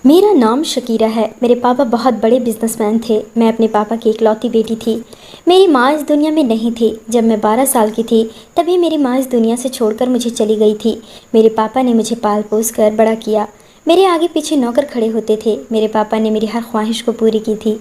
मेरा नाम शकीरा है। मेरे पापा बहुत बड़े बिजनेसमैन थे। मैं अपने पापा की इकलौती बेटी थी। मेरी माँ इस दुनिया में नहीं थी। जब मैं 12 साल की थी तभी मेरी माँ इस दुनिया से छोड़कर मुझे चली गई थी। मेरे पापा ने मुझे पाल पोस कर बड़ा किया। मेरे आगे पीछे नौकर खड़े होते थे। मेरे पापा ने मेरी हर ख्वाहिश को पूरी की थी।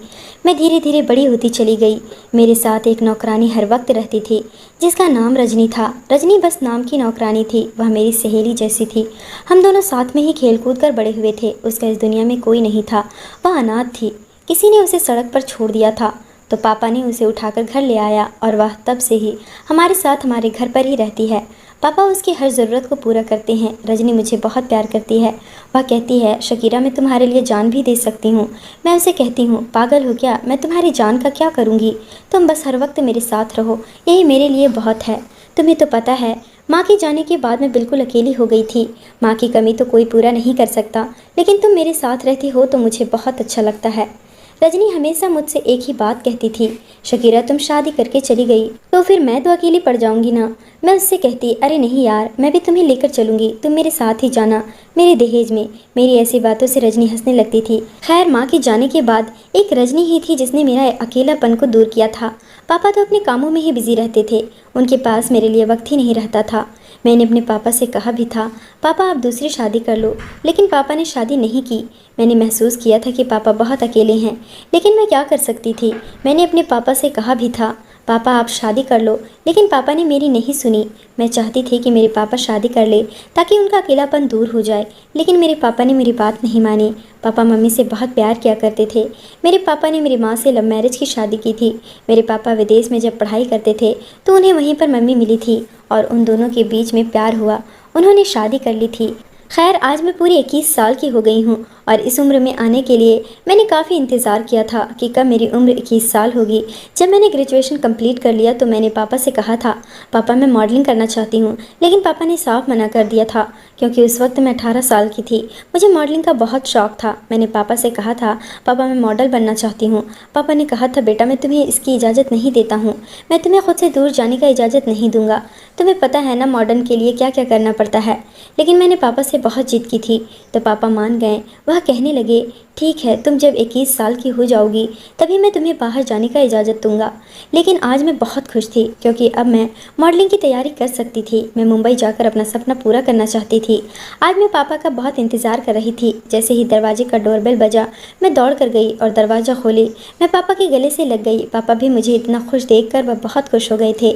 मैं धीरे धीरे बड़ी होती चली गई। मेरे साथ एक नौकरानी हर वक्त रहती थी जिसका नाम रजनी था। रजनी बस नाम की नौकरानी थी। वह मेरी सहेली जैसी थी। हम दोनों साथ में ही खेल कूद कर बड़े हुए थे। उसका इस दुनिया में कोई नहीं था। वह अनाथ थी। किसी ने उसे सड़क पर छोड़ दिया था तो पापा ने उसे उठाकर घर ले आया और वह तब से ही हमारे साथ हमारे घर पर ही रहती है। पापा उसकी हर ज़रूरत को पूरा करते हैं। रजनी मुझे बहुत प्यार करती है। वह कहती है, शकीरा मैं तुम्हारे लिए जान भी दे सकती हूँ। मैं उसे कहती हूँ, पागल हो क्या, मैं तुम्हारी जान का क्या करूँगी। तुम बस हर वक्त मेरे साथ रहो, यही मेरे लिए बहुत है। तुम्हें तो पता है माँ के जाने के बाद मैं बिल्कुल अकेली हो गई थी। माँ की कमी तो कोई पूरा नहीं कर सकता, लेकिन तुम मेरे साथ रहती हो तो मुझे बहुत अच्छा लगता है। रजनी हमेशा मुझसे एक ही बात कहती थी, शकीरा तुम शादी करके चली गई तो फिर मैं तो अकेली पड़ जाऊंगी ना। मैं उससे कहती, अरे नहीं यार, मैं भी तुम्हें लेकर चलूंगी, तुम मेरे साथ ही जाना मेरे दहेज में। मेरी ऐसी बातों से रजनी हंसने लगती थी। खैर माँ के जाने के बाद एक रजनी ही थी जिसने मेरा अकेलापन को दूर किया था। पापा तो अपने कामों में ही बिजी रहते थे। उनके पास मेरे लिए वक्त ही नहीं रहता था। मैंने अपने पापा से कहा भी था, पापा आप दूसरी शादी कर लो, लेकिन पापा ने शादी नहीं की। मैंने महसूस किया था कि पापा बहुत अकेले हैं, लेकिन मैं क्या कर सकती थी। मैंने अपने पापा से कहा भी था, पापा आप शादी कर लो, लेकिन पापा ने मेरी नहीं सुनी। मैं चाहती थी कि मेरे पापा शादी कर ले ताकि उनका अकेलापन दूर हो जाए, लेकिन मेरे पापा ने मेरी बात नहीं मानी। पापा मम्मी से बहुत प्यार किया करते थे। मेरे पापा ने मेरी माँ से लव मैरिज की शादी की थी। मेरे पापा विदेश में जब पढ़ाई करते थे तो उन्हें वहीं पर मम्मी मिली थी और उन दोनों के बीच में प्यार हुआ। उन्होंने शादी कर ली थी। खैर आज मैं पूरी 21 साल की हो गई हूँ और इस उम्र में आने के लिए मैंने काफ़ी इंतज़ार किया था कि कब मेरी उम्र 21 साल होगी। जब मैंने ग्रेजुएशन कंप्लीट कर लिया तो मैंने पापा से कहा था, पापा मैं मॉडलिंग करना चाहती हूँ, लेकिन पापा ने साफ मना कर दिया था क्योंकि उस वक्त मैं 18 साल की थी। मुझे मॉडलिंग का बहुत शौक था। मैंने पापा से कहा था, पापा मैं मॉडल बनना चाहती हूँ। पापा ने कहा था, बेटा मैं तुम्हें इसकी इजाज़त नहीं देता हूँ, मैं तुम्हें खुद से दूर जाने का इजाज़त नहीं दूंगा। तुम्हें पता है ना मॉडर्न के लिए क्या क्या करना पड़ता है। लेकिन मैंने पापा से बहुत जिद की थी तो पापा मान गए। वह कहने लगे, ठीक है तुम जब 21 साल की हो जाओगी तभी मैं तुम्हें बाहर जाने का इजाज़त दूंगा। लेकिन आज मैं बहुत खुश थी क्योंकि अब मैं मॉडलिंग की तैयारी कर सकती थी। मैं मुंबई जाकर अपना सपना पूरा करना चाहती थी। आज मैं पापा का बहुत इंतज़ार कर रही थी। जैसे ही दरवाजे का डोरबेल बजा मैं दौड़ कर गई और दरवाज़ा खोली। मैं पापा के गले से लग गई। पापा भी मुझे इतना खुश देख कर वह बहुत खुश हो गए थे।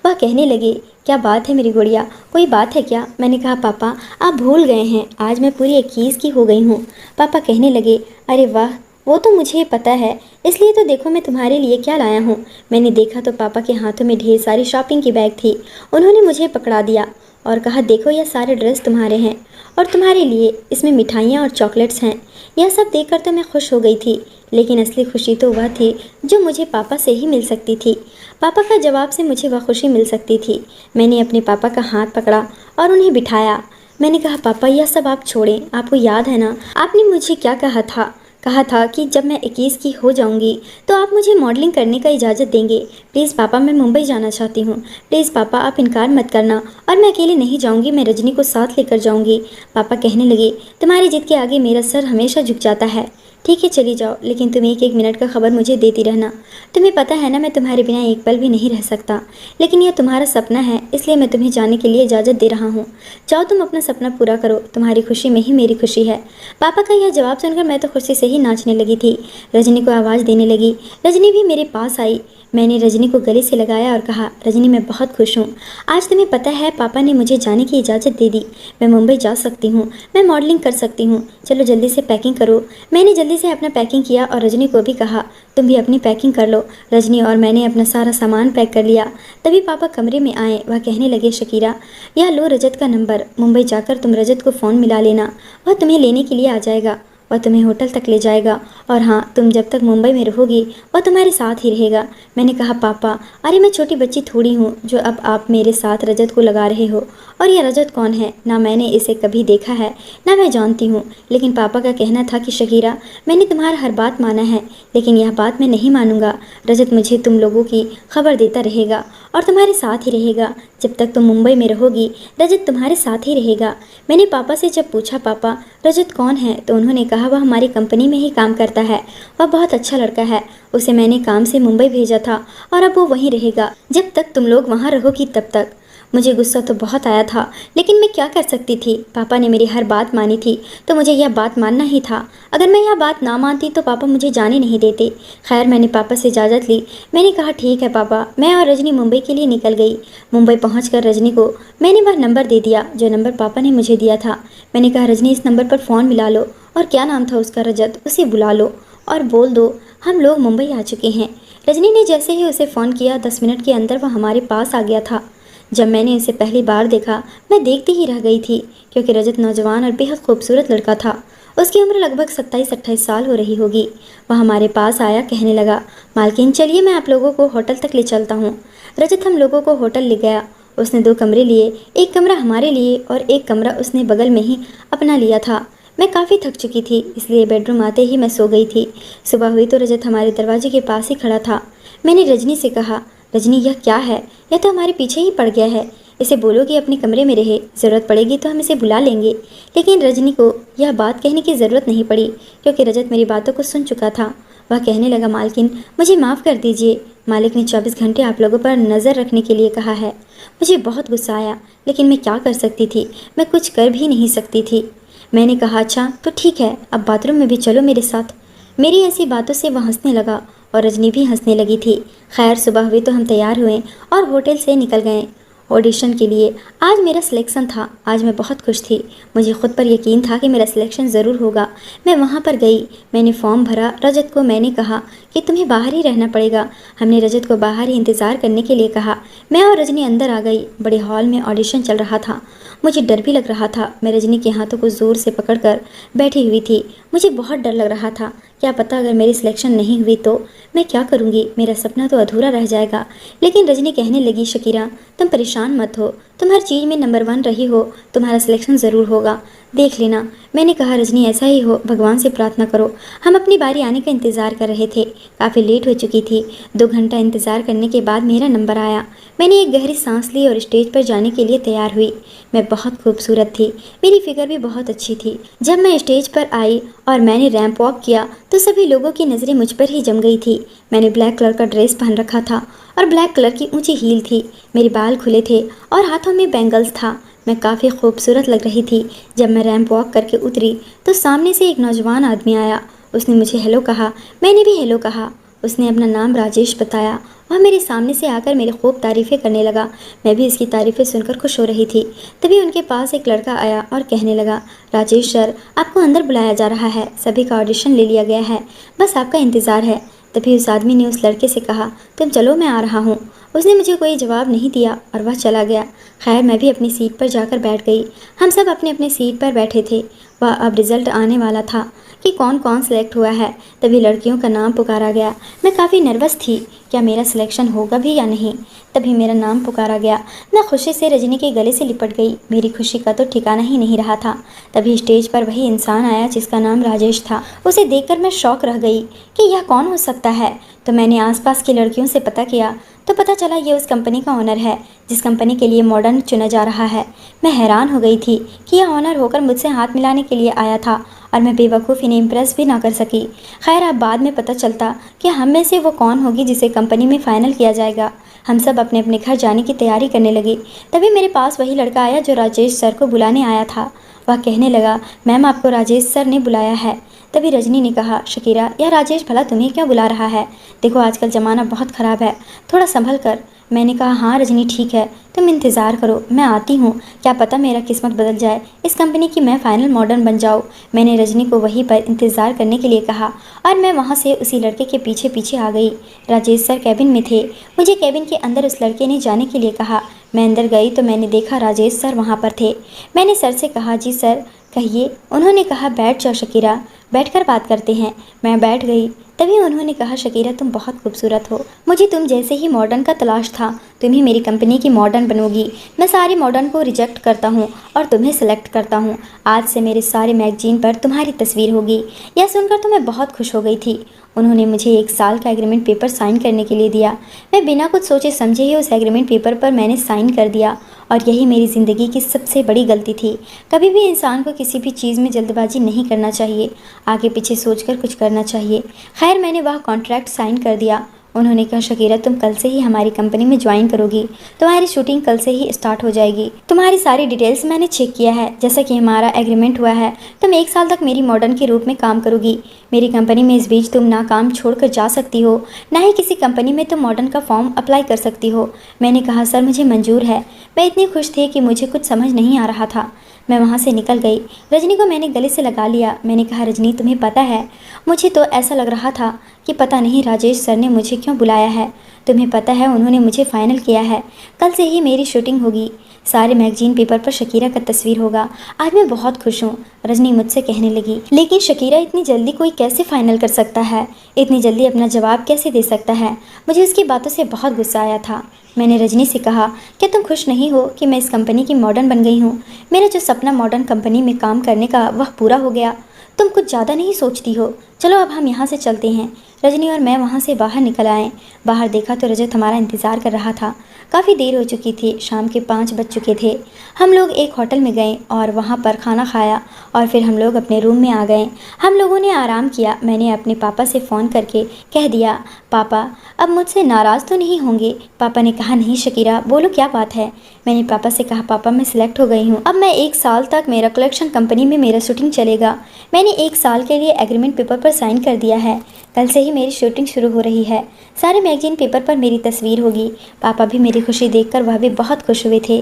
वह कहने लगे, क्या बात है मेरी गुड़िया, कोई बात है क्या। मैंने कहा, पापा आप भूल गए हैं, आज मैं पूरी 21 की हो गई हूँ। पापा कहने लगे, अरे वाह, वो तो मुझे पता है, इसलिए तो देखो मैं तुम्हारे लिए क्या लाया हूँ। मैंने देखा तो पापा के हाथों में ढेर सारी शॉपिंग की बैग थी। उन्होंने मुझे पकड़ा दिया और कहा, देखो यह सारे ड्रेस तुम्हारे हैं और तुम्हारे लिए इसमें मिठाइयाँ और चॉकलेट्स हैं। यह सब देखकर तो मैं खुश हो गई थी, लेकिन असली खुशी तो वह थी जो मुझे पापा से ही मिल सकती थी। पापा का जवाब से मुझे वह खुशी मिल सकती थी। मैंने अपने पापा का हाथ पकड़ा और उन्हें बिठाया। मैंने कहा, पापा यह सब आप छोड़ें, आपको याद है ना आपने मुझे क्या कहा था कि जब मैं 21 की हो जाऊंगी तो आप मुझे मॉडलिंग करने का इजाज़त देंगे। प्लीज़ पापा मैं मुंबई जाना चाहती हूँ, प्लीज़ पापा आप इनकार मत करना और मैं अकेले नहीं जाऊँगी, मैं रजनी को साथ लेकर जाऊँगी। पापा कहने लगे, तुम्हारी जिद के आगे मेरा सर हमेशा झुक जाता है। ठीक है चली जाओ, लेकिन तुम एक एक मिनट का खबर मुझे देती रहना। तुम्हें पता है ना मैं तुम्हारे बिना एक पल भी नहीं रह सकता, लेकिन यह तुम्हारा सपना है इसलिए मैं तुम्हें जाने के लिए इजाज़त दे रहा हूँ। जाओ तुम अपना सपना पूरा करो, तुम्हारी खुशी में ही मेरी खुशी है। पापा का यह जवाब सुनकर मैं तो खुशी से ही नाचने लगी थी। रजनी को आवाज़ देने लगी। रजनी भी मेरे पास आई। मैंने रजनी को गले से लगाया और कहा, रजनी मैं बहुत खुश हूँ, आज तुम्हें पता है पापा ने मुझे जाने की इजाज़त दे दी। मैं मुंबई जा सकती हूँ, मैं मॉडलिंग कर सकती हूँ। चलो जल्दी से पैकिंग करो। मैंने जल्दी से अपना पैकिंग किया और रजनी को भी कहा, तुम भी अपनी पैकिंग कर लो। रजनी और मैंने अपना सारा सामान पैक कर लिया। तभी पापा कमरे में आए। वह कहने लगे, शकीरा यह लो रजत का नंबर, मुंबई जाकर तुम रजत को फ़ोन मिला लेना, वह तुम्हें लेने के लिए आ जाएगा, वह तुम्हें होटल तक ले जाएगा और हाँ तुम जब तक मुंबई में रहोगी वह तुम्हारे साथ ही रहेगा। मैंने कहा, पापा अरे मैं छोटी बच्ची थोड़ी हूँ जो अब आप मेरे साथ रजत को लगा रहे हो, और यह रजत कौन है, ना मैंने इसे कभी देखा है ना मैं जानती हूँ। लेकिन पापा का कहना था कि शकीरा मैंने तुम्हारा हर बात माना है, लेकिन यह बात मैं नहीं मानूंगा। रजत मुझे तुम लोगों की खबर देता रहेगा और तुम्हारे साथ ही रहेगा। जब तक तुम मुंबई में रहोगी रजत तुम्हारे साथ ही रहेगा। मैंने पापा से जब पूछा पापा रजत कौन है, तो उन्होंने कहा वह हमारी कंपनी में ही काम करता है। वह बहुत अच्छा लड़का है। उसे मैंने काम से मुंबई भेजा था और अब वो वहीं रहेगा जब तक तुम लोग वहाँ रहोगी तब तक। मुझे गुस्सा तो बहुत आया था, लेकिन मैं क्या कर सकती थी। पापा ने मेरी हर बात मानी थी तो मुझे यह बात मानना ही था। अगर मैं यह बात ना मानती तो पापा मुझे जाने नहीं देते। खैर मैंने पापा से इजाज़त ली। मैंने कहा ठीक है पापा। मैं और रजनी मुंबई के लिए निकल गई। मुंबई पहुंचकर रजनी को मैंने वह नंबर दे दिया जो नंबर पापा ने मुझे दिया था। मैंने कहा रजनी इस नंबर पर फ़ोन मिला लो, और क्या नाम था उसका, रजत, उसे बुला लो और बोल दो हम लोग मुंबई आ चुके हैं। रजनी ने जैसे ही उसे फ़ोन किया 10 मिनट के अंदर वह हमारे पास आ गया था। जब मैंने उसे पहली बार देखा मैं देखती ही रह गई थी, क्योंकि रजत नौजवान और बेहद खूबसूरत लड़का था। उसकी उम्र लगभग 27-28 साल हो रही होगी। वह हमारे पास आया, कहने लगा मालकिन चलिए मैं आप लोगों को होटल तक ले चलता हूँ। रजत हम लोगों को होटल ले गया। उसने 2 कमरे लिए, एक कमरा हमारे लिए और एक कमरा उसने बगल में ही अपना लिया था। मैं काफ़ी थक चुकी थी, इसलिए बेडरूम आते ही मैं सो गई थी। सुबह हुई तो रजत हमारे दरवाजे के पास ही खड़ा था। मैंने रजनी से कहा रजनी यह क्या है, यह तो हमारे पीछे ही पड़ गया है। इसे बोलो कि अपने कमरे में रहे, ज़रूरत पड़ेगी तो हम इसे बुला लेंगे। लेकिन रजनी को यह बात कहने की ज़रूरत नहीं पड़ी, क्योंकि रजत मेरी बातों को सुन चुका था। वह कहने लगा मालकिन मुझे माफ़ कर दीजिए, मालिक ने 24 घंटे आप लोगों पर नज़र रखने के लिए कहा है। मुझे बहुत गुस्सा आया, लेकिन मैं क्या कर सकती थी, मैं कुछ कर भी नहीं सकती थी। मैंने कहा अच्छा तो ठीक है, अब बाथरूम में भी चलो मेरे साथ। मेरी ऐसी बातों से वह हंसने लगा और रजनी भी हंसने लगी थी। खैर सुबह हुई तो हम तैयार हुए और होटल से निकल गए ऑडिशन के लिए। आज मेरा सिलेक्शन था। आज मैं बहुत खुश थी। मुझे खुद पर यकीन था कि मेरा सिलेक्शन ज़रूर होगा। मैं वहाँ पर गई, मैंने फॉर्म भरा। रजत को मैंने कहा कि तुम्हें बाहर ही रहना पड़ेगा। हमने रजत को बाहर ही इंतज़ार करने के लिए कहा। मैं और रजनी अंदर आ गई। बड़े हॉल में ऑडिशन चल रहा था। मुझे डर भी लग रहा था। मैं रजनी के हाथों को ज़ोर से पकड़कर बैठी हुई थी। मुझे बहुत डर लग रहा था, क्या पता अगर मेरी सिलेक्शन नहीं हुई तो मैं क्या करूँगी, मेरा सपना तो अधूरा रह जाएगा। लेकिन रजनी कहने लगी शकीरा तुम परेशान मत हो, तुम हर चीज़ में नंबर 1 रही हो, तुम्हारा सिलेक्शन ज़रूर होगा, देख लेना। मैंने कहा रजनी ऐसा ही हो, भगवान से प्रार्थना करो। हम अपनी बारी आने का इंतज़ार कर रहे थे। काफ़ी लेट हो चुकी थी। 2 घंटा इंतज़ार करने के बाद मेरा नंबर आया। मैंने एक गहरी सांस ली और स्टेज पर जाने के लिए तैयार हुई। मैं बहुत खूबसूरत थी, मेरी फिगर भी बहुत अच्छी थी। जब मैं स्टेज पर आई और मैंने रैंप वॉक किया तो सभी लोगों की नज़रें मुझ पर ही जम गई थी। मैंने ब्लैक कलर का ड्रेस पहन रखा था और ब्लैक कलर की ऊंची हील थी। मेरे बाल खुले थे और हाथों में बैंगल्स था। मैं काफ़ी खूबसूरत लग रही थी। जब मैं रैंप वॉक करके उतरी तो सामने से एक नौजवान आदमी आया। उसने मुझे हेलो कहा, मैंने भी हेलो कहा। उसने अपना नाम राजेश बताया। वह मेरे सामने से आकर मेरी खूब तारीफ़ें करने लगा। मैं भी इसकी तारीफ़ें सुनकर खुश हो रही थी। तभी उनके पास एक लड़का आया और कहने लगा राजेश सर, आपको अंदर बुलाया जा रहा है, सभी का ऑडिशन ले लिया गया है, बस आपका इंतज़ार है। तभी उस आदमी ने उस लड़के से कहा तुम चलो मैं आ रहा हूँ। उसने मुझे कोई जवाब नहीं दिया और वह चला गया। खैर मैं भी अपनी सीट पर जाकर बैठ गई। हम सब अपने अपने सीट पर बैठे थे। वह अब रिज़ल्ट आने वाला था कि कौन कौन सिलेक्ट हुआ है। तभी लड़कियों का नाम पुकारा गया। मैं काफ़ी नर्वस थी, क्या मेरा सिलेक्शन होगा भी या नहीं। तभी मेरा नाम पुकारा गया। मैं खुशी से रजनी के गले से लिपट गई। मेरी खुशी का तो ठिकाना ही नहीं रहा था। तभी स्टेज पर वही इंसान आया जिसका नाम राजेश था। उसे देखकर मैं शॉक रह गई कि यह कौन हो सकता है। तो मैंने आसपास की लड़कियों से पता किया तो पता चला ये उस कंपनी का ओनर है जिस कंपनी के लिए मॉडर्न चुना जा रहा है। मैं हैरान हो गई थी कि यह ओनर होकर मुझसे हाथ मिलाने के लिए आया था और मैं बेवकूफ़ इन्हें इम्प्रेस भी ना कर सकी। खैर अब बाद में पता चलता कि हम में से वो कौन होगी जिसे कंपनी में फ़ाइनल किया जाएगा। हम सब अपने अपने घर जाने की तैयारी करने लगे। तभी मेरे पास वही लड़का आया जो राजेश सर को बुलाने आया था। वह कहने लगा मैम आपको राजेश सर ने बुलाया है। तभी रजनी ने कहा शकीरा यह राजेश भला तुम्हें क्यों बुला रहा है, देखो आजकल ज़माना बहुत ख़राब है, थोड़ा संभल कर। मैंने कहा हाँ रजनी ठीक है, तुम इंतज़ार करो, मैं आती हूँ, क्या पता मेरा किस्मत बदल जाए, इस कंपनी की मैं फ़ाइनल मॉडर्न बन जाऊँ। मैंने रजनी को वहीं पर इंतज़ार करने के लिए कहा और मैं वहाँ से उसी लड़के के पीछे पीछे आ गई। राजेश सर कैबिन में थे। मुझे कैबिन के अंदर उस लड़के ने जाने के लिए कहा। मैं अंदर गई तो मैंने देखा राजेश सर वहाँ पर थे। मैंने सर से कहा जी सर कहिए, उन्होंने कहा। बैठ जाओ शकीरा, बैठकर बात करते हैं। मैं बैठ गई। तभी उन्होंने कहा, शकीरा तुम बहुत खूबसूरत हो, मुझे तुम जैसे ही मॉडर्न का तलाश था। तुम ही मेरी कंपनी की मॉडर्न बनोगी। मैं सारे मॉडर्न को रिजेक्ट करता हूँ और तुम्हें सेलेक्ट करता हूँ। आज से मेरे सारे मैगजीन पर तुम्हारी तस्वीर होगी। यह सुनकर तो मैं बहुत खुश हो गई थी। उन्होंने मुझे 1 साल का एग्रीमेंट पेपर साइन करने के लिए दिया। मैं बिना कुछ सोचे समझे ही उस एग्रीमेंट पेपर पर मैंने साइन कर दिया और यही मेरी ज़िंदगी की सबसे बड़ी गलती थी। कभी भी इंसान को किसी भी चीज़ में जल्दबाजी नहीं करना चाहिए, आगे पीछे सोचकर कुछ करना चाहिए। खैर, मैंने वह कॉन्ट्रैक्ट साइन कर दिया। उन्होंने कहा, शकीरा तुम कल से ही हमारी कंपनी में ज्वाइन करोगी। तुम्हारी शूटिंग कल से ही स्टार्ट हो जाएगी। तुम्हारी सारी डिटेल्स मैंने चेक किया है। जैसा कि हमारा एग्रीमेंट हुआ है, तुम 1 साल तक मेरी मॉडर्न के रूप में काम करोगी। मेरी कंपनी में इस बीच तुम ना काम छोड़कर जा सकती हो, ना ही किसी कंपनी में तुम मॉडर्न का फॉर्म अप्लाई कर सकती हो। मैंने कहा, सर मुझे मंजूर है। मैं इतनी खुश थी कि मुझे कुछ समझ नहीं आ रहा था। मैं वहाँ से निकल गई। रजनी को मैंने गले से लगा लिया। मैंने कहा, रजनी तुम्हें पता है, मुझे तो ऐसा लग रहा था कि पता नहीं राजेश सर ने मुझे क्यों बुलाया है। तुम्हें पता है उन्होंने मुझे फाइनल किया है। कल से ही मेरी शूटिंग होगी। सारे मैगजीन पेपर पर शकीरा का तस्वीर होगा। आज मैं बहुत खुश हूँ। रजनी मुझसे कहने लगी, लेकिन शकीरा इतनी जल्दी कोई कैसे फाइनल कर सकता है? इतनी जल्दी अपना जवाब कैसे दे सकता है? मुझे उसकी बातों से बहुत गुस्सा आया था। मैंने रजनी से कहा, क्या तुम खुश नहीं हो कि मैं इस कंपनी की मॉडर्न बन गई हूँ? मेरा जो सपना मॉडर्न कंपनी में काम करने का वह पूरा हो गया। तुम कुछ ज़्यादा नहीं सोचती हो। चलो अब हम यहाँ से चलते हैं। रजनी और मैं वहाँ से बाहर निकल आए। बाहर देखा तो रजत हमारा इंतज़ार कर रहा था। काफ़ी देर हो चुकी थी, शाम के 5 बज चुके थे। हम लोग एक होटल में गए और वहाँ पर खाना खाया और फिर हम लोग अपने रूम में आ गए। हम लोगों ने आराम किया। मैंने अपने पापा से फ़ोन करके कह दिया, पापा अब मुझसे नाराज़ तो नहीं होंगे? पापा ने कहा, नहीं शकीरा, बोलो क्या बात है? मैंने पापा से कहा, पापा मैं सिलेक्ट हो गई हूँ। अब मैं 1 साल तक मेरा कलेक्शन कंपनी में मेरा शूटिंग चलेगा। मैंने 1 साल के लिए एग्रीमेंट पेपर पर साइन कर दिया है। कल से ही मेरी शूटिंग शुरू हो रही है। सारे मैगजीन पेपर पर मेरी तस्वीर होगी। पापा भी मेरी खुशी देखकर वह भी बहुत खुश हुए थे।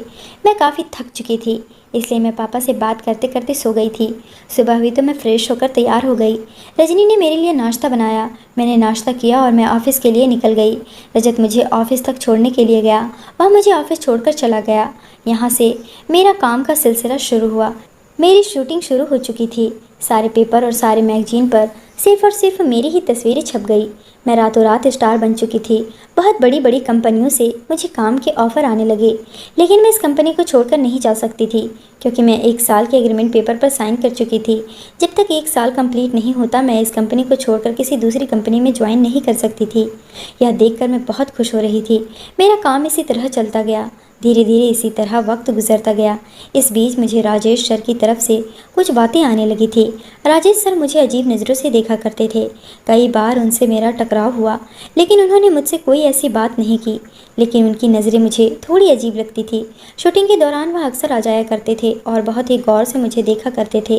मैं काफ़ी थक चुकी थी, इसलिए मैं पापा से बात करते करते सो गई थी। सुबह हुई तो मैं फ्रेश होकर तैयार हो गई। रजनी ने मेरे लिए नाश्ता बनाया। मैंने नाश्ता किया और मैं ऑफ़िस के लिए निकल गई। रजत मुझे ऑफ़िस तक छोड़ने के लिए गया। वह मुझे ऑफ़िस छोड़कर चला गया। यहाँ से मेरा काम का सिलसिला शुरू हुआ। मेरी शूटिंग शुरू हो चुकी थी। सारे पेपर और सारे मैगजीन पर सिर्फ और सिर्फ मेरी ही तस्वीरें छप गई। मैं रातों रात स्टार बन चुकी थी। बहुत बड़ी बड़ी कंपनियों से मुझे काम के ऑफ़र आने लगे, लेकिन मैं इस कंपनी को छोड़कर नहीं जा सकती थी, क्योंकि मैं 1 साल के एग्रीमेंट पेपर पर साइन कर चुकी थी। जब तक 1 साल कंप्लीट नहीं होता, मैं इस कंपनी को छोड़कर किसी दूसरी कंपनी में ज्वाइन नहीं कर सकती थी। यह देखकर मैं बहुत खुश हो रही थी। मेरा काम इसी तरह चलता गया। धीरे धीरे इसी तरह वक्त गुजरता गया। इस बीच मुझे राजेश सर की तरफ से कुछ बातें आने लगी थी। राजेश सर मुझे अजीब नज़रों से देखा करते थे। कई बार उनसे मेरा टकराव हुआ, लेकिन उन्होंने मुझसे कोई ऐसी बात नहीं की। लेकिन उनकी नज़रें मुझे थोड़ी अजीब लगती थी। शूटिंग के दौरान वह अक्सर आ जाया करते थे और बहुत ही गौर से मुझे देखा करते थे।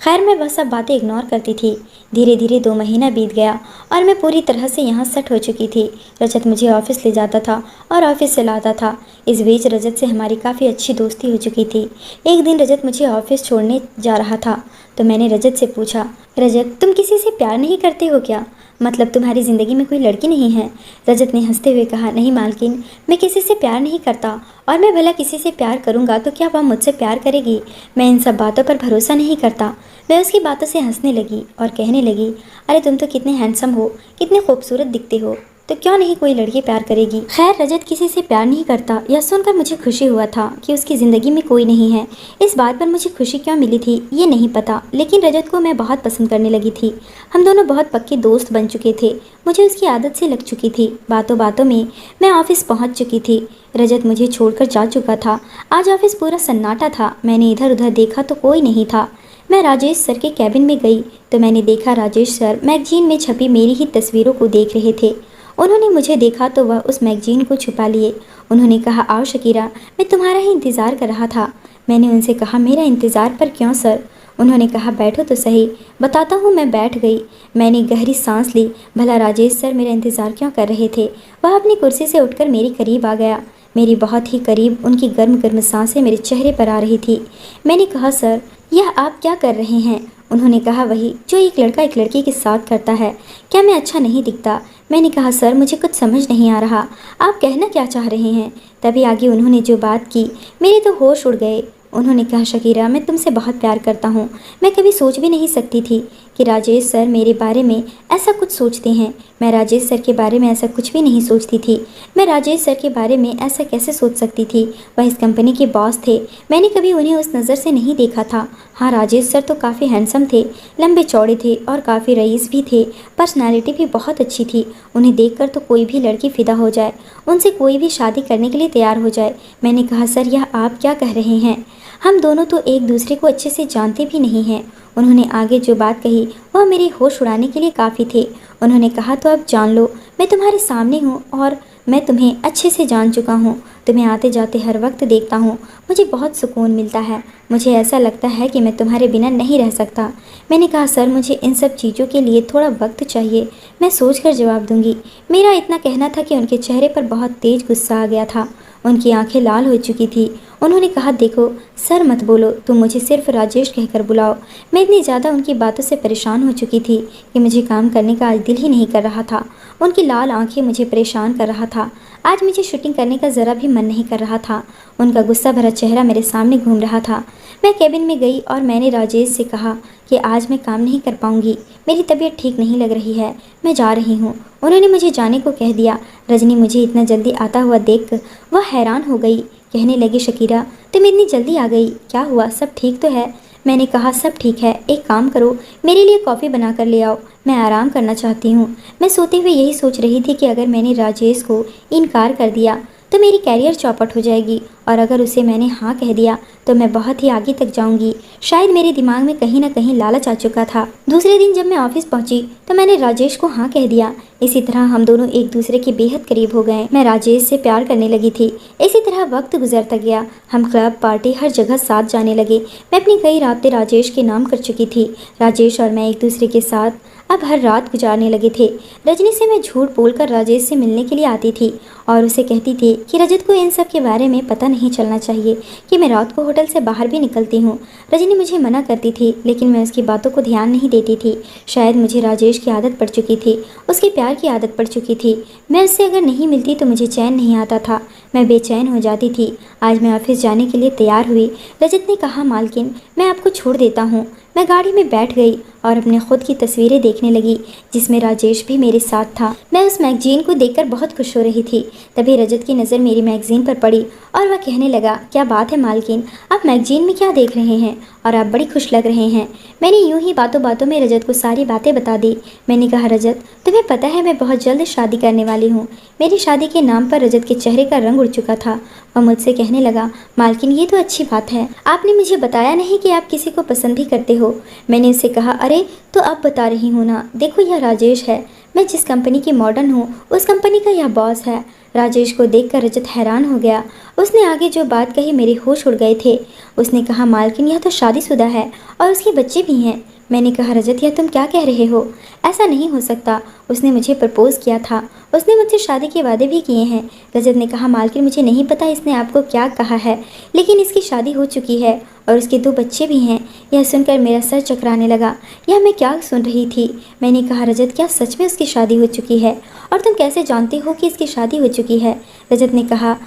खैर, मैं वह सब बातें इग्नोर करती थी। धीरे धीरे 2 महीना बीत गया और मैं पूरी तरह से यहाँ सेट हो चुकी थी। रजत मुझे ऑफिस ले जाता था और ऑफिस से लाता था। इस बीच रजत से हमारी काफ़ी अच्छी दोस्ती हो चुकी थी। एक दिन रजत मुझे ऑफिस छोड़ने जा रहा था, तो मैंने रजत से पूछा, रजत तुम किसी से प्यार नहीं करते हो क्या? मतलब तुम्हारी ज़िंदगी में कोई लड़की नहीं है? रजत ने हंसते हुए कहा, नहीं मालकिन, मैं किसी से प्यार नहीं करता, और मैं भला किसी से प्यार करूँगा तो क्या वह मुझसे प्यार करेगी? मैं इन सब बातों पर भरोसा नहीं करता। मैं उसकी बातों से हंसने लगी और कहने लगी, अरे तुम तो कितने हैंडसम हो, कितने खूबसूरत दिखते हो, तो क्यों नहीं कोई लड़की प्यार करेगी? खैर, रजत किसी से प्यार नहीं करता, यह सुनकर मुझे खुशी हुआ था कि उसकी ज़िंदगी में कोई नहीं है। इस बात पर मुझे खुशी क्यों मिली थी ये नहीं पता, लेकिन रजत को मैं बहुत पसंद करने लगी थी। हम दोनों बहुत पक्के दोस्त बन चुके थे। मुझे उसकी आदत से लग चुकी थी। बातों बातों में मैं ऑफिस पहुँच चुकी थी। रजत मुझे छोड़कर जा चुका था। आज ऑफिस पूरा सन्नाटा था। मैंने इधर उधर देखा तो कोई नहीं था। मैं राजेश सर के कैबिन में गई तो मैंने देखा राजेश सर मैगजीन में छपी मेरी ही तस्वीरों को देख रहे थे। उन्होंने मुझे देखा तो वह उस मैगजीन को छुपा लिए। उन्होंने कहा, आओ शकीरा, मैं तुम्हारा ही इंतज़ार कर रहा था। मैंने उनसे कहा, मेरा इंतज़ार पर क्यों सर? उन्होंने कहा, बैठो तो सही, बताता हूँ। मैं बैठ गई। मैंने गहरी सांस ली। भला राजेश सर मेरा इंतज़ार क्यों कर रहे थे? वह अपनी कुर्सी से उठकर मेरे करीब आ गया। मेरी बहुत ही करीब उनकी गर्म गर्म सांसें मेरे चेहरे पर आ रही थी। मैंने कहा, सर यह आप क्या कर रहे हैं? उन्होंने कहा, वही जो एक लड़का एक लड़की के साथ करता है। क्या मैं अच्छा नहीं दिखता? मैंने कहा, सर मुझे कुछ समझ नहीं आ रहा, आप कहना क्या चाह रहे हैं? तभी आगे उन्होंने जो बात की, मेरे तो होश उड़ गए। उन्होंने कहा, शकीरा, मैं तुमसे बहुत प्यार करता हूँ। मैं कभी सोच भी नहीं सकती थी कि राजेश सर मेरे बारे में ऐसा कुछ सोचते हैं। मैं राजेश सर के बारे में ऐसा कुछ भी नहीं सोचती थी। मैं राजेश सर के बारे में ऐसा कैसे सोच सकती थी? वह इस कंपनी के बॉस थे। मैंने कभी उन्हें उस नज़र से नहीं देखा था। हाँ, राजेश सर तो काफ़ी हैंडसम थे, लंबे चौड़े थे और काफ़ी रईस भी थे। पर्सनैलिटी भी बहुत अच्छी थी। उन्हें देखकर तो कोई भी लड़की फिदा हो जाए, उनसे कोई भी शादी करने के लिए तैयार हो जाए। मैंने कहा, सर, यह आप क्या कह रहे हैं? हम दोनों तो एक दूसरे को अच्छे से जानते भी नहीं हैं। उन्होंने आगे जो बात कही वह मेरे होश उड़ाने के लिए काफ़ी थे। उन्होंने कहा, तो अब जान लो, मैं तुम्हारे सामने हूँ और मैं तुम्हें अच्छे से जान चुका हूँ। तुम्हें आते जाते हर वक्त देखता हूँ। मुझे बहुत सुकून मिलता है। मुझे ऐसा लगता है कि मैं तुम्हारे बिना नहीं रह सकता। मैंने कहा, सर, मुझे इन सब चीज़ों के लिए थोड़ा वक्त चाहिए। मैं सोचकर जवाब दूंगी। मेरा इतना कहना था कि उनके चेहरे पर बहुत तेज गुस्सा आ गया था। उनकी आंखें लाल हो चुकी थी। उन्होंने कहा, देखो सर, मत बोलो, तुम मुझे सिर्फ राजेश कहकर बुलाओ। मैं इतनी ज़्यादा उनकी बातों से परेशान हो चुकी थी कि मुझे काम करने का आज दिल ही नहीं कर रहा था। उनकी लाल आंखें मुझे परेशान कर रहा था। आज मुझे शूटिंग करने का ज़रा भी मन नहीं कर रहा था। उनका गुस्सा भरा चेहरा मेरे सामने घूम रहा था। मैं केबिन में गई और मैंने राजेश से कहा कि आज मैं काम नहीं कर पाऊंगी। मेरी तबीयत ठीक नहीं लग रही है, मैं जा रही हूँ। उन्होंने मुझे जाने को कह दिया। रजनी मुझे इतना जल्दी आता हुआ देख वह हैरान हो गई। कहने लगी, शकीरा, तुम इतनी जल्दी आ गई, क्या हुआ? सब ठीक तो है? मैंने कहा, सब ठीक है। एक काम करो, मेरे लिए कॉफ़ी बना कर ले आओ। मैं आराम करना चाहती हूँ। मैं सोते हुए यही सोच रही थी कि अगर मैंने राजेश को इनकार कर दिया तो मेरी कैरियर चौपट हो जाएगी, और अगर उसे मैंने हाँ कह दिया तो मैं बहुत ही आगे तक जाऊंगी। शायद मेरे दिमाग में कहीं ना कहीं लालच आ चुका था। दूसरे दिन जब मैं ऑफिस पहुंची तो मैंने राजेश को हाँ कह दिया। इसी तरह हम दोनों एक दूसरे के बेहद करीब हो गए। मैं राजेश से प्यार करने लगी थी। इसी तरह वक्त गुजरता गया। हम क्लब, पार्टी, हर जगह साथ जाने लगे। मैं अपनी कई रातें राजेश के नाम कर चुकी थी। राजेश और मैं एक दूसरे के साथ अब हर रात गुजारने लगे थे। रजनी से मैं झूठ बोलकर राजेश से मिलने के लिए आती थी और उसे कहती थी कि रजत को इन सब के बारे में पता नहीं चलना चाहिए कि मैं रात को होटल से बाहर भी निकलती हूँ। रजनी मुझे मना करती थी, लेकिन मैं उसकी बातों को ध्यान नहीं देती थी। शायद मुझे राजेश की आदत पड़ चुकी थी, उसके प्यार की आदत पड़ चुकी थी। मैं उससे अगर नहीं मिलती तो मुझे चैन नहीं आता था, मैं बेचैन हो जाती थी। आज मैं ऑफिस जाने के लिए तैयार हुई। रजत ने कहा, मालकिन, मैं आपको छोड़ देता हूँ। मैं गाड़ी में बैठ गई और अपने खुद की तस्वीरें देखने लगी, जिसमें राजेश भी मेरे साथ था। मैं उस मैगजीन को देखकर बहुत खुश हो रही थी। तभी रजत की नज़र मेरी मैगजीन पर पड़ी और वह कहने लगा, क्या बात है मालकिन, आप मैगजीन में क्या देख रहे हैं और आप बड़ी खुश लग रहे हैं। मैंने यूं ही बातों बातों में रजत को सारी बातें बता दी। मैंने कहा, रजत, तुम्हें पता है मैं बहुत जल्द शादी करने वाली हूँ। मेरी शादी के नाम पर रजत के चेहरे का रंग उड़ चुका था। वह मुझसे कहने लगा, मालकिन, ये तो अच्छी बात है। आपने मुझे बताया नहीं कि आप किसी को पसंद भी करते हो। मैंने उससे कहा, अरे तो अब बता रही हूँ ना, देखो यह राजेश है। मैं जिस कंपनी की मॉडर्न हूँ उस कंपनी का यह बॉस है। राजेश को देखकर रजत हैरान हो गया। उसने आगे जो बात कही मेरे होश उड़ गए थे। उसने कहा, मालकिन, यह तो शादीशुदा है और उसके बच्चे भी हैं। मैंने कहा, रजत, यह तुम क्या कह रहे हो? ऐसा नहीं हो सकता। उसने मुझे प्रपोज़ किया था, उसने मुझसे शादी के वादे भी किए हैं। रजत ने कहा, मालकिन, मुझे नहीं पता इसने आपको क्या कहा है, लेकिन इसकी शादी हो चुकी है और उसके 2 बच्चे भी हैं। यह सुनकर मेरा सर चकराने लगा। यह मैं क्या सुन रही थी? मैंने कहा, रजत, क्या सच में उसकी शादी हो चुकी है? और तुम कैसे जानते हो कि इसकी शादी हो चुकी है? रजत ने कहा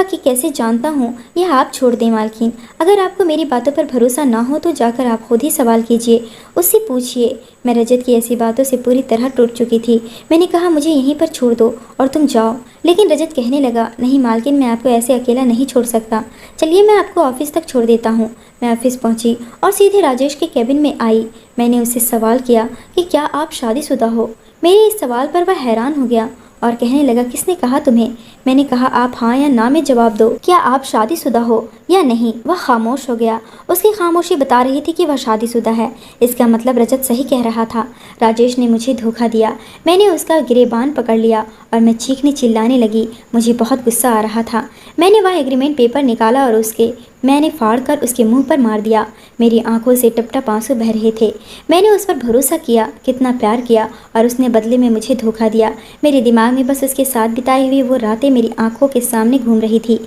कि कैसे जानता हूँ, यह आप छोड़ दें मालकिन। अगर आपको मेरी बातों पर भरोसा ना हो तो जाकर आप खुद ही सवाल कीजिए, उससे पूछिए। मैं रजत की ऐसी बातों से पूरी तरह टूट चुकी थी। मैंने कहा, मुझे यहीं पर छोड़ दो और तुम जाओ। लेकिन रजत कहने लगा, नहीं मालकिन, मैं आपको ऐसे अकेला नहीं छोड़ सकता। चलिए, मैं आपको ऑफिस तक छोड़ देता हूँ। मैं ऑफिस पहुँची और सीधे राजेश के कैबिन में आई। मैंने उससे सवाल किया कि क्या आप शादीशुदा हो? मेरे इस सवाल पर वह हैरान हो गया और कहने लगा, किसने कहा तुम्हें? मैंने कहा, आप हाँ या ना में जवाब दो। क्या आप शादीशुदा हो या नहीं? वह खामोश हो गया। उसकी खामोशी बता रही थी कि वह शादीशुदा है। इसका मतलब रजत सही कह रहा था। राजेश ने मुझे धोखा दिया। मैंने उसका गिरेबान पकड़ लिया और मैं चीखने चिल्लाने लगी। मुझे बहुत गुस्सा आ रहा था। मैंने वह एग्रीमेंट पेपर निकाला और मैंने फाड़ कर उसके मुंह पर मार दिया। मेरी आंखों से टप टप आंसू बह रहे थे। मैंने उस पर भरोसा किया, कितना प्यार किया, और उसने बदले में मुझे धोखा दिया। मेरे दिमाग में बस उसके साथ बिताई हुई वो रातें मेरी आंखों के सामने घूम रही थी।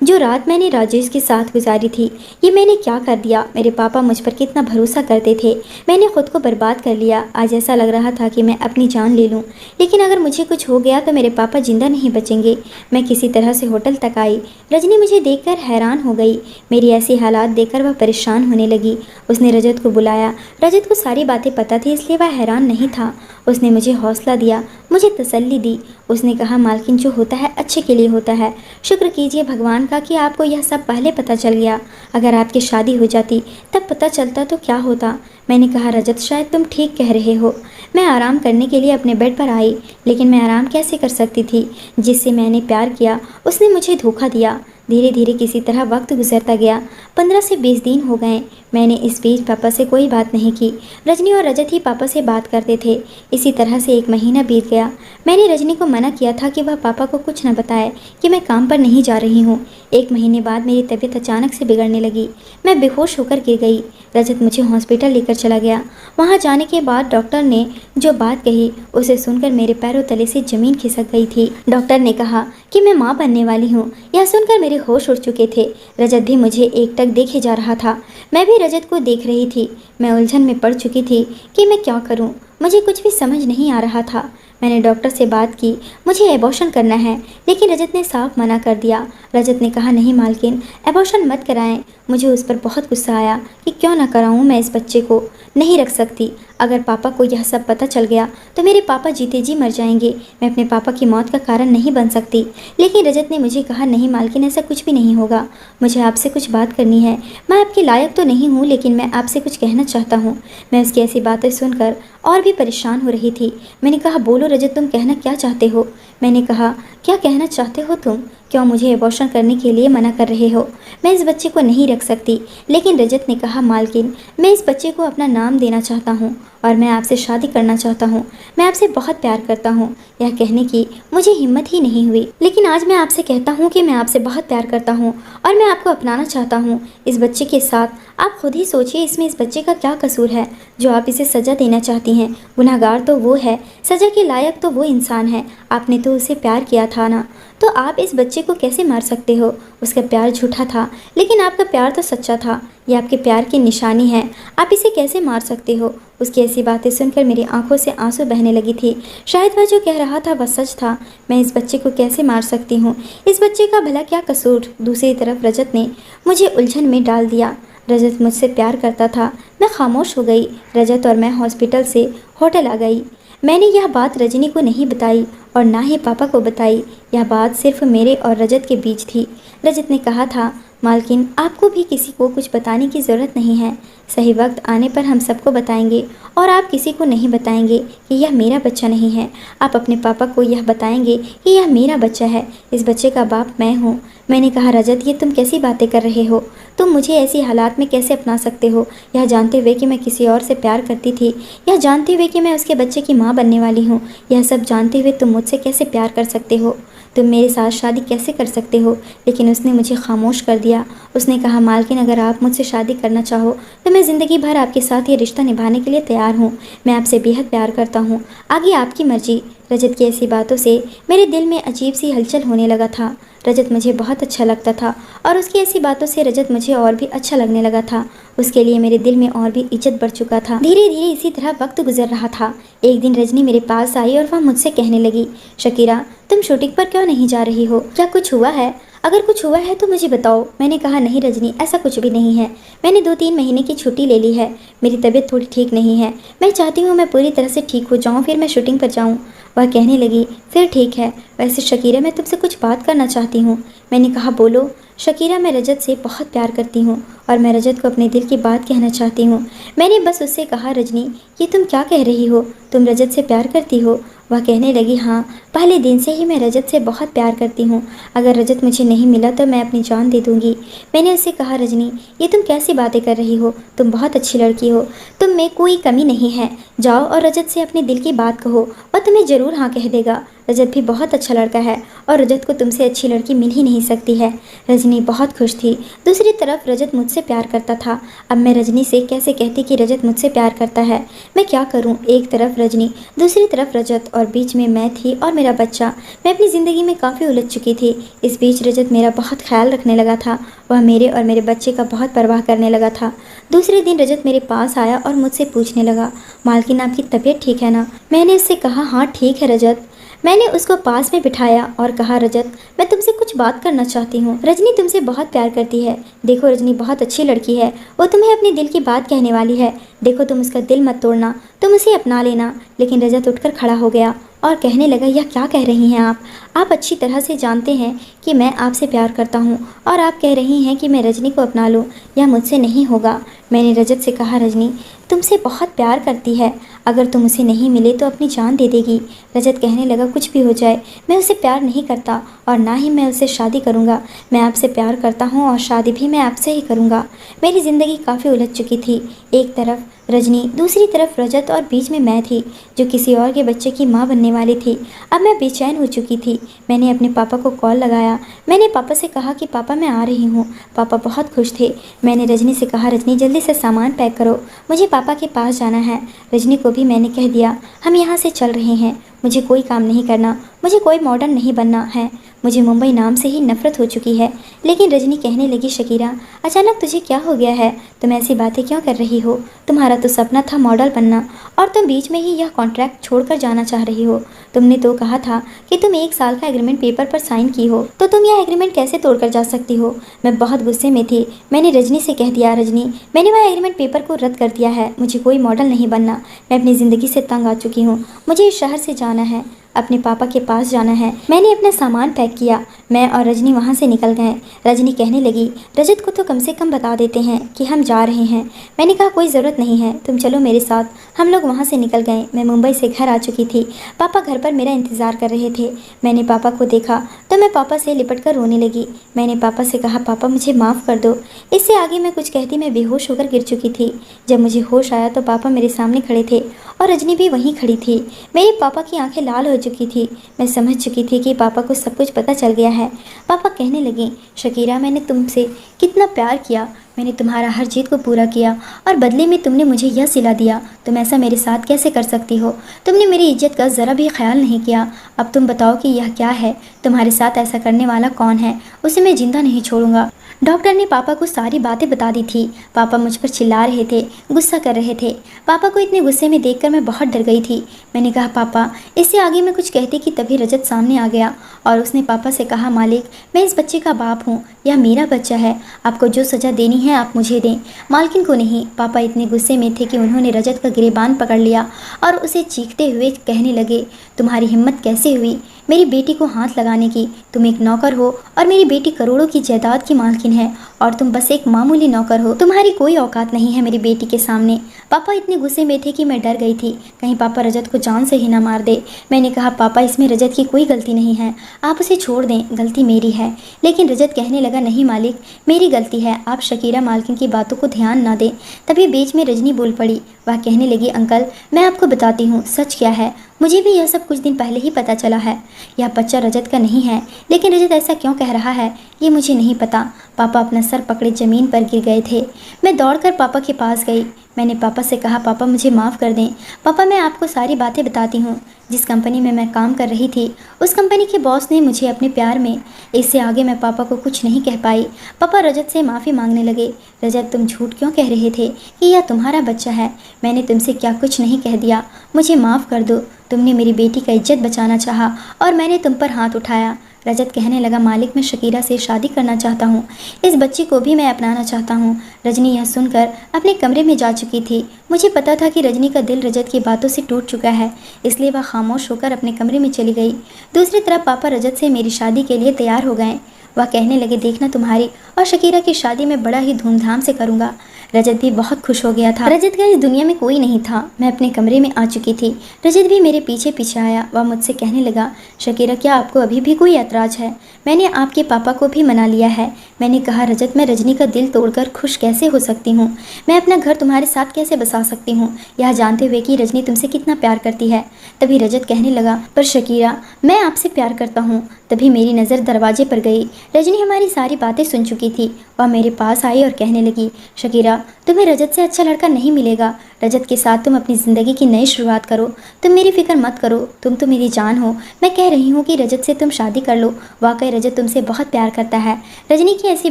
जो रात मैंने राजेश के साथ गुजारी थी, ये मैंने क्या कर दिया? मेरे पापा मुझ पर कितना भरोसा करते थे। मैंने खुद को बर्बाद कर लिया। आज ऐसा लग रहा था कि मैं अपनी जान ले लूं। लेकिन अगर मुझे कुछ हो गया तो मेरे पापा जिंदा नहीं बचेंगे। मैं किसी तरह से होटल तक आई। रजनी मुझे देखकर हैरान हो गई। मेरी ऐसी हालात देखकर वह परेशान होने लगी। उसने रजत को बुलाया। रजत को सारी बातें पता थी, इसलिए वह हैरान नहीं था। उसने मुझे हौसला दिया, मुझे तसल्ली दी। उसने कहा, मालकिन, जो होता है अच्छे के लिए होता है। शुक्र कीजिए भगवान का कि आपको यह सब पहले पता चल गया। अगर आपकी शादी हो जाती तब पता चलता तो क्या होता। मैंने कहा, रजत, शायद तुम ठीक कह रहे हो। मैं आराम करने के लिए अपने बेड पर आई, लेकिन मैं आराम कैसे कर सकती थी। जिससे मैंने प्यार किया उसने मुझे धोखा दिया। धीरे धीरे किसी तरह वक्त गुजरता गया। 15 से 20 दिन हो गए। मैंने इस बीच पापा से कोई बात नहीं की। रजनी और रजत ही पापा से बात करते थे। इसी तरह से 1 महीना बीत गया। मैंने रजनी को मना किया था कि वह पापा को कुछ न बताए कि मैं काम पर नहीं जा रही हूँ। 1 महीने बाद मेरी तबीयत अचानक से बिगड़ने लगी। मैं बेहोश होकर गिर गई। रजत मुझे हॉस्पिटल लेकर चला गया। वहाँ जाने के बाद डॉक्टर ने जो बात कही उसे सुनकर मेरे पैरों तले से ज़मीन खिसक गई थी। डॉक्टर ने कहा कि मैं माँ बनने वाली हूँ। यह सुनकर मेरे होश उड़ चुके थे। रजत भी मुझे एकटक देखे जा रहा था। मैं भी रजत को देख रही थी। मैं उलझन में पड़ चुकी थी कि मैं क्या करूँ। मुझे कुछ भी समझ नहीं आ रहा था। मैंने डॉक्टर से बात की, मुझे एबॉर्शन करना है, लेकिन रजत ने साफ मना कर दिया। रजत ने कहा, नहीं मालकिन, एबॉर्शन मत कराएं। मुझे उस पर बहुत गुस्सा आया कि क्यों ना कराऊं, मैं इस बच्चे को नहीं रख सकती। अगर पापा को यह सब पता चल गया तो मेरे पापा जीते जी मर जाएंगे। मैं अपने पापा की मौत का कारण नहीं बन सकती। लेकिन रजत ने मुझे कहा, नहीं मालकिन, ऐसा कुछ भी नहीं होगा। मुझे आपसे कुछ बात करनी है। मैं आपके लायक तो नहीं हूँ, लेकिन मैं आपसे कुछ कहना चाहता हूँ। मैं उसकी ऐसी बातें सुनकर और भी परेशान हो रही थी। मैंने कहा, बोलो रजत, तुम कहना क्या चाहते हो। मैंने कहा, क्या कहना चाहते हो तुम? क्यों मुझे एबॉर्शन करने के लिए मना कर रहे हो? मैं इस बच्चे को नहीं रख सकती। लेकिन रजत ने कहा, मालकिन, मैं इस बच्चे को अपना नाम देना चाहता हूँ और मैं आपसे शादी करना चाहता हूँ। मैं आपसे बहुत प्यार करता हूँ। यह कहने की मुझे हिम्मत ही नहीं हुई, लेकिन आज मैं आपसे कहता हूँ कि मैं आपसे बहुत प्यार करता हूँ और मैं आपको अपनाना चाहता हूँ इस बच्चे के साथ। आप खुद ही सोचिए, इसमें इस बच्चे का क्या कसूर है जो आप इसे सज़ा देना चाहती हैं। गुनहगार तो वो है, सज़ा के लायक तो वो इंसान है। आपने तो उसे प्यार किया था ना, तो आप इस बच्चे को कैसे मार सकते हो? उसका प्यार झूठा था, लेकिन आपका प्यार तो सच्चा था। ये आपके प्यार की निशानी है। आप इसे कैसे मार सकते हो? उसकी ऐसी बातें सुनकर मेरी आंखों से आंसू बहने लगी थी। शायद वह जो कह रहा था वह सच था। मैं इस बच्चे को कैसे मार सकती हूँ? इस बच्चे का भला क्या कसूर? दूसरी तरफ रजत ने मुझे उलझन में डाल दिया। रजत मुझसे प्यार करता था। मैं खामोश हो गई। रजत और मैं हॉस्पिटल से होटल आ गई। मैंने यह बात रजनी को नहीं बताई और ना ही पापा को बताई। यह बात सिर्फ मेरे और रजत के बीच थी। रजत ने कहा था, मालकिन, आपको भी किसी को कुछ बताने की ज़रूरत नहीं है। सही वक्त आने पर हम सबको बताएंगे और आप किसी को नहीं बताएंगे कि यह मेरा बच्चा नहीं है। आप अपने पापा को यह बताएंगे कि यह मेरा बच्चा है। इस बच्चे का बाप मैं हूँ। मैंने कहा, रजत, ये तुम कैसी बातें कर रहे हो? तुम मुझे ऐसी हालात में कैसे अपना सकते हो? यह जानते हुए कि मैं किसी और से प्यार करती थी, यह जानते हुए कि मैं उसके बच्चे की माँ बनने वाली हूँ, यह सब जानते हुए तुम मुझसे कैसे प्यार कर सकते हो? तुम मेरे साथ शादी कैसे कर सकते हो? लेकिन उसने मुझे खामोश कर दिया। उसने कहा, मालकिन, अगर आप मुझसे शादी करना चाहो तो मैं ज़िंदगी भर आपके साथ ये रिश्ता निभाने के लिए तैयार हूँ। मैं आपसे बेहद प्यार करता हूँ। आगे आपकी मर्जी। रजत की ऐसी बातों से मेरे दिल में अजीब सी हलचल होने लगा था। रजत मुझे बहुत अच्छा लगता था और उसकी ऐसी बातों से रजत मुझे और भी अच्छा लगने लगा था। उसके लिए मेरे दिल में और भी इज्जत बढ़ चुका था। धीरे धीरे इसी तरह वक्त गुजर रहा था। एक दिन रजनी मेरे पास आई और वह मुझसे कहने लगी, शकीरा, तुम शूटिंग पर क्यों नहीं जा रही हो? क्या कुछ हुआ है? अगर कुछ हुआ है तो मुझे बताओ। मैंने कहा, नहीं रजनी, ऐसा कुछ भी नहीं है। मैंने 2-3 महीने की छुट्टी ले ली है। मेरी तबीयत थोड़ी ठीक नहीं है। मैं चाहती हूँ मैं पूरी तरह से ठीक हो जाऊँ, फिर मैं शूटिंग पर जाऊँ। वह कहने लगी, फिर ठीक है। वैसे शकीरा, मैं तुमसे कुछ बात करना चाहती हूँ। मैंने कहा, बोलो। शकीरा, मैं रजत से बहुत प्यार करती हूँ और मैं रजत को अपने दिल की बात कहना चाहती हूँ। मैंने बस उससे कहा, रजनी, ये तुम क्या कह रही हो? तुम रजत से प्यार करती हो? वह कहने लगी, हाँ, पहले दिन से ही मैं रजत से बहुत प्यार करती हूँ। अगर रजत मुझे नहीं मिला तो मैं अपनी जान दे दूँगी। मैंने उससे कहा, रजनी, ये तुम कैसी बातें कर रही हो? तुम बहुत अच्छी लड़की हो, तुम में कोई कमी नहीं है। जाओ और रजत से अपने दिल की बात कहो, वह तुम्हें ज़रूर हाँ कह देगा। रजत भी बहुत अच्छा लड़का है और रजत को तुमसे अच्छी लड़की मिल ही नहीं सकती है। रजनी बहुत खुश थी। दूसरी तरफ रजत मुझसे प्यार करता था। अब मैं रजनी से कैसे कहती कि रजत मुझसे प्यार करता है? मैं क्या करूं? एक तरफ रजनी, दूसरी तरफ रजत और बीच में मैं थी और मेरा बच्चा। मैं अपनी ज़िंदगी में काफ़ी उलझ चुकी थी। इस बीच रजत मेरा बहुत ख्याल रखने लगा था। वह मेरे और मेरे बच्चे का बहुत परवाह करने लगा था। दूसरे दिन रजत मेरे पास आया और मुझसे पूछने लगा, मालकिन, आपकी तबीयत ठीक है ना? मैंने उससे कहा, हाँ ठीक है रजत। मैंने उसको पास में बिठाया और कहा, रजत, मैं तुमसे कुछ बात करना चाहती हूँ। रजनी तुमसे बहुत प्यार करती है। देखो रजनी बहुत अच्छी लड़की है, वो तुम्हें अपने दिल की बात कहने वाली है। देखो तुम उसका दिल मत तोड़ना, तुम उसे अपना लेना। लेकिन रजत उठकर खड़ा हो गया और कहने लगा, यह क्या कह रही हैं आप अच्छी तरह से जानते हैं कि मैं आपसे प्यार करता हूँ और आप कह रही हैं कि मैं रजनी को अपना लूँ। यह मुझसे नहीं होगा। मैंने रजत से कहा, रजनी तुमसे बहुत प्यार करती है, अगर तुम उसे नहीं मिले तो अपनी जान दे देगी। रजत कहने लगा, कुछ भी हो जाए मैं उसे प्यार नहीं करता और ना ही मैं उससे शादी करूँगा। मैं आपसे प्यार करता हूँ और शादी भी मैं आपसे ही करूँगा। मेरी ज़िंदगी काफ़ी उलझ चुकी थी। एक तरफ रजनी, दूसरी तरफ रजत और बीच में मैं थी जो किसी और के बच्चे की माँ बनने वाली थी। अब मैं बेचैन हो चुकी थी। मैंने अपने पापा को कॉल लगाया। मैंने पापा से कहा कि पापा मैं आ रही हूँ। पापा बहुत खुश थे। मैंने रजनी से कहा, रजनी जल्दी से सामान पैक करो, मुझे पापा के पास जाना है। रजनी को भी मैंने कह दिया, हम यहाँ से चल रहे हैं, मुझे कोई काम नहीं करना, मुझे कोई मॉडर्न नहीं बनना है। मुझे मुंबई नाम से ही नफरत हो चुकी है। लेकिन रजनी कहने लगी, शकीरा अचानक तुझे क्या हो गया है? तुम ऐसी बातें क्यों कर रही हो? तुम्हारा तो सपना था मॉडल बनना और तुम बीच में ही यह कॉन्ट्रैक्ट छोड़कर जाना चाह रही हो। तुमने तो कहा था कि तुम 1 साल का एग्रीमेंट पेपर पर साइन की हो, तो तुम यह एग्रीमेंट कैसे तोड़कर जा सकती हो? मैं बहुत गुस्से में थी। मैंने रजनी से कह दिया, रजनी मैंने वह एग्रीमेंट पेपर को रद्द कर दिया है, मुझे कोई मॉडल नहीं बनना। मैं अपनी ज़िंदगी से तंग आ चुकी हूँ। मुझे इस शहर से जाना है, अपने पापा के पास जाना है। मैंने अपना सामान पैक किया। मैं और रजनी वहाँ से निकल गए। रजनी कहने लगी, रजत को तो कम से कम बता देते हैं कि हम जा रहे हैं। मैंने कहा, कोई ज़रूरत नहीं है, तुम चलो मेरे साथ। हम लोग वहाँ से निकल गए। मैं मुंबई से घर आ चुकी थी। पापा घर पर मेरा इंतज़ार कर रहे थे। मैंने पापा को देखा तो मैं पापा से लिपट कर रोने लगी। मैंने पापा से कहा, पापा मुझे माफ़ कर दो। इससे आगे मैं कुछ कहती मैं बेहोश होकर गिर चुकी थी। जब मुझे होश आया तो पापा मेरे सामने खड़े थे और रजनी भी वहीं खड़ी थी। मेरे पापा की आंखें लाल हो चुकी थी। मैं समझ चुकी थी कि पापा को सब कुछ पता चल गया है। पापा कहने लगे, शकीरा मैंने तुमसे कितना प्यार किया, मैंने तुम्हारा हर जिद को पूरा किया और बदले में तुमने मुझे यह सिला दिया। तुम ऐसा मेरे साथ कैसे कर सकती हो? तुमने मेरी इज्जत का ज़रा भी ख्याल नहीं किया। अब तुम बताओ कि यह क्या है? तुम्हारे साथ ऐसा करने वाला कौन है? उसे मैं जिंदा नहीं छोड़ूंगा। डॉक्टर ने पापा को सारी बातें बता दी थी। पापा मुझ पर चिल्ला रहे थे, गुस्सा कर रहे थे। पापा को इतने गुस्से में देखकर मैं बहुत डर गई थी। मैंने कहा, पापा इससे आगे मैं कुछ कहती कि तभी रजत सामने आ गया और उसने पापा से कहा, मालिक मैं इस बच्चे का बाप हूँ, यह मेरा बच्चा है, आपको जो सज़ा देनी है आप मुझे दें, मालकिन को नहीं। पापा इतने गुस्से में थे कि उन्होंने रजत का गिरेबान पकड़ लिया और उसे चीखते हुए कहने लगे, तुम्हारी हिम्मत कैसे हुई मेरी बेटी को हाथ लगाने की? तुम एक नौकर हो और मेरी बेटी करोड़ों की जायदाद की मालकिन है और तुम बस एक मामूली नौकर हो। तुम्हारी कोई औकात नहीं है मेरी बेटी के सामने। पापा इतने गुस्से में थे कि मैं डर गई थी, कहीं पापा रजत को जान से ही ना मार दे। मैंने कहा, पापा इसमें रजत की कोई गलती नहीं है, आप उसे छोड़ दें, गलती मेरी है। लेकिन रजत कहने लगा, नहीं मालिक मेरी गलती है, आप शकीरा मालकिन की बातों को ध्यान ना दें। तभी बीच में रजनी बोल पड़ी। वह कहने लगी, अंकल मैं आपको बताती हूँ सच क्या है। मुझे भी यह सब कुछ दिन पहले ही पता चला है। यह बच्चा रजत का नहीं है, लेकिन रजत ऐसा क्यों कह रहा है ये मुझे नहीं पता। पापा अपना सर पकड़े ज़मीन पर गिर गए थे। मैं दौड़कर पापा के पास गई। मैंने पापा से कहा, पापा मुझे माफ़ कर दें। पापा मैं आपको सारी बातें बताती हूँ। जिस कंपनी में मैं काम कर रही थी उस कंपनी के बॉस ने मुझे अपने प्यार में, इससे आगे मैं पापा को कुछ नहीं कह पाई। पापा रजत से माफ़ी मांगने लगे। रजत तुम झूठ क्यों कह रहे थे कि यह तुम्हारा बच्चा है? मैंने तुमसे क्या कुछ नहीं कह दिया, मुझे माफ़ कर दो। तुमने मेरी बेटी का इज्जत बचाना चाहा और मैंने तुम पर हाथ उठाया। रजत कहने लगा, मालिक मैं शकीरा से शादी करना चाहता हूँ, इस बच्ची को भी मैं अपनाना चाहता हूँ। रजनी यह सुनकर अपने कमरे में जा चुकी थी। मुझे पता था कि रजनी का दिल रजत की बातों से टूट चुका है, इसलिए वह खामोश होकर अपने कमरे में चली गई। दूसरी तरफ पापा रजत से मेरी शादी के लिए तैयार हो गए। वह कहने लगे, देखना तुम्हारी और शकीरा की शादी में बड़ा ही धूमधाम से करूँगा। रजत भी बहुत खुश हो गया था। रजत का इस दुनिया में कोई नहीं था। मैं अपने कमरे में आ चुकी थी। रजत भी मेरे पीछे पीछे आया। वह मुझसे कहने लगा, शकीरा क्या आपको अभी भी कोई ऐतराज़ है? मैंने आपके पापा को भी मना लिया है। मैंने कहा, रजत मैं रजनी का दिल तोड़कर खुश कैसे हो सकती हूँ? मैं अपना घर तुम्हारे साथ कैसे बसा सकती हूँ, यह जानते हुए कि रजनी तुमसे कितना प्यार करती है? तभी रजत कहने लगा, पर शकीरा मैं आपसे प्यार करता हूँ। तभी मेरी नज़र दरवाजे पर गई। रजनी हमारी सारी बातें सुन चुकी थी। वह मेरे पास आई और कहने लगी, शकीरा तुम्हें रजत से अच्छा लड़का नहीं मिलेगा। रजत के साथ तुम अपनी ज़िंदगी की नई शुरुआत करो। तुम मेरी फिक्र मत करो, तुम तो मेरी जान हो। मैं कह रही हूँ कि रजत से तुम शादी कर लो। वाकई रजत तुमसे बहुत प्यार करता है। रजनी की ऐसी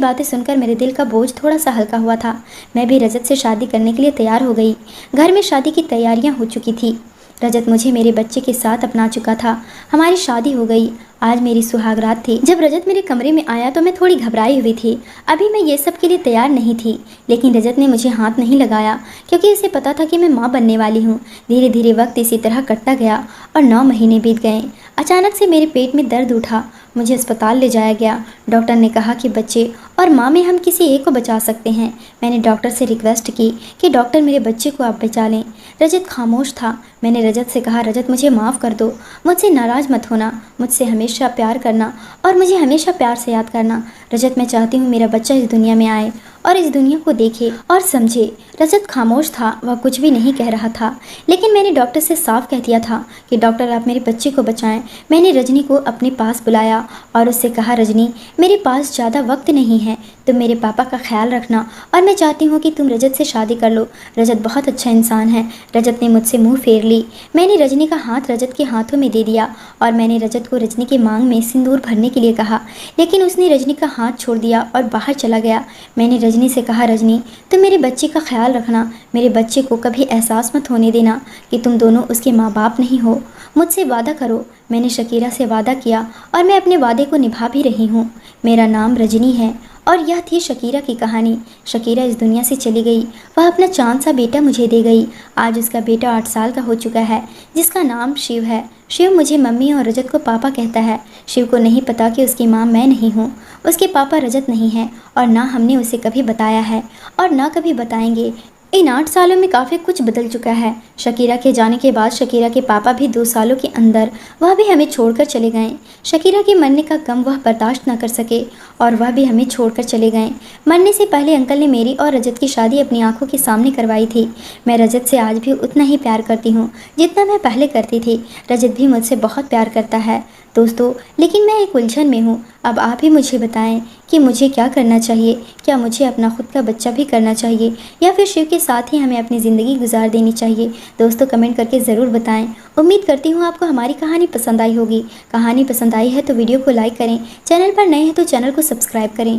बातें सुनकर मेरे दिल का बोझ थोड़ा सा हल्का हुआ था। मैं भी रजत से शादी करने के लिए तैयार हो गई। घर में शादी की तैयारियाँ हो चुकी थी। रजत मुझे मेरे बच्चे के साथ अपना चुका था। हमारी शादी हो गई। आज मेरी सुहागरात थी। जब रजत मेरे कमरे में आया तो मैं थोड़ी घबराई हुई थी। अभी मैं ये सब के लिए तैयार नहीं थी, लेकिन रजत ने मुझे हाथ नहीं लगाया क्योंकि उसे पता था कि मैं माँ बनने वाली हूँ। धीरे धीरे वक्त इसी तरह कटता गया और 9 महीने बीत गए। अचानक से मेरे पेट में दर्द उठा। मुझे अस्पताल ले जाया गया। डॉक्टर ने कहा कि बच्चे और माँ में हम किसी एक को बचा सकते हैं। मैंने डॉक्टर से रिक्वेस्ट की कि डॉक्टर मेरे बच्चे को आप बचा लें। रजत खामोश था। मैंने रजत से कहा, रजत मुझे माफ़ कर दो, मुझसे नाराज़ मत होना, मुझसे हमेशा प्यार करना और मुझे हमेशा प्यार से याद करना। रजत मैं चाहती हूँ मेरा बच्चा इस दुनिया में आए और इस दुनिया को देखे और समझे। रजत खामोश था, वह कुछ भी नहीं कह रहा था, लेकिन मैंने डॉक्टर से साफ कह दिया था कि डॉक्टर आप मेरे बच्चे को बचाएं। मैंने रजनी को अपने पास बुलाया और उससे कहा, रजनी मेरे पास ज़्यादा वक्त नहीं है, तुम मेरे पापा का ख्याल रखना और मैं चाहती हूँ कि तुम रजत से शादी कर लो। रजत बहुत अच्छा इंसान है। रजत ने मुझसे मुँह फेर ली। मैंने रजनी का हाथ रजत के हाथों में दे दिया और मैंने रजत को रजनी के मांग में सिंदूर भरने के लिए कहा, लेकिन उसने रजनी का हाथ छोड़ दिया और बाहर चला गया। मैंने रजनी से कहा, रजनी तुम मेरे बच्चे का ख्याल रखना, मेरे बच्चे को कभी एहसास मत होने देना कि तुम दोनों उसके माँ बाप नहीं हो। मुझसे वादा करो। मैंने शकीरा से वादा किया और मैं अपने वादे को निभा भी रही हूँ। मेरा नाम रजनी है और यह थी शकीरा की कहानी। शकीरा इस दुनिया से चली गई। वह अपना चांद सा बेटा मुझे दे गई। आज उसका बेटा 8 साल का हो चुका है, जिसका नाम शिव है। शिव मुझे मम्मी और रजत को पापा कहता है। शिव को नहीं पता कि उसकी माँ मैं नहीं हूँ। उसके पापा रजत नहीं हैं और ना हमने उसे कभी बताया है और ना कभी बताएंगे। इन 8 सालों में काफ़ी कुछ बदल चुका है। शकीरा के जाने के बाद शकीरा के पापा भी 2 सालों के अंदर वह भी हमें छोड़कर चले गए। शकीरा के मरने का गम वह बर्दाश्त न कर सके और वह भी हमें छोड़कर चले गए। मरने से पहले अंकल ने मेरी और रजत की शादी अपनी आंखों के सामने करवाई थी। मैं रजत से आज भी उतना ही प्यार करती हूँ जितना मैं पहले करती थी। रजत भी मुझसे बहुत प्यार करता है दोस्तों, लेकिन मैं एक उलझन में हूँ। अब आप ही मुझे बताएं कि मुझे क्या करना चाहिए। क्या मुझे अपना खुद का बच्चा भी करना चाहिए या फिर शिव के साथ ही हमें अपनी ज़िंदगी गुजार देनी चाहिए? दोस्तों कमेंट करके ज़रूर बताएं। उम्मीद करती हूँ आपको हमारी कहानी पसंद आई होगी। कहानी पसंद आई है तो वीडियो को लाइक करें, चैनल पर नए हैं तो चैनल को सब्सक्राइब करें।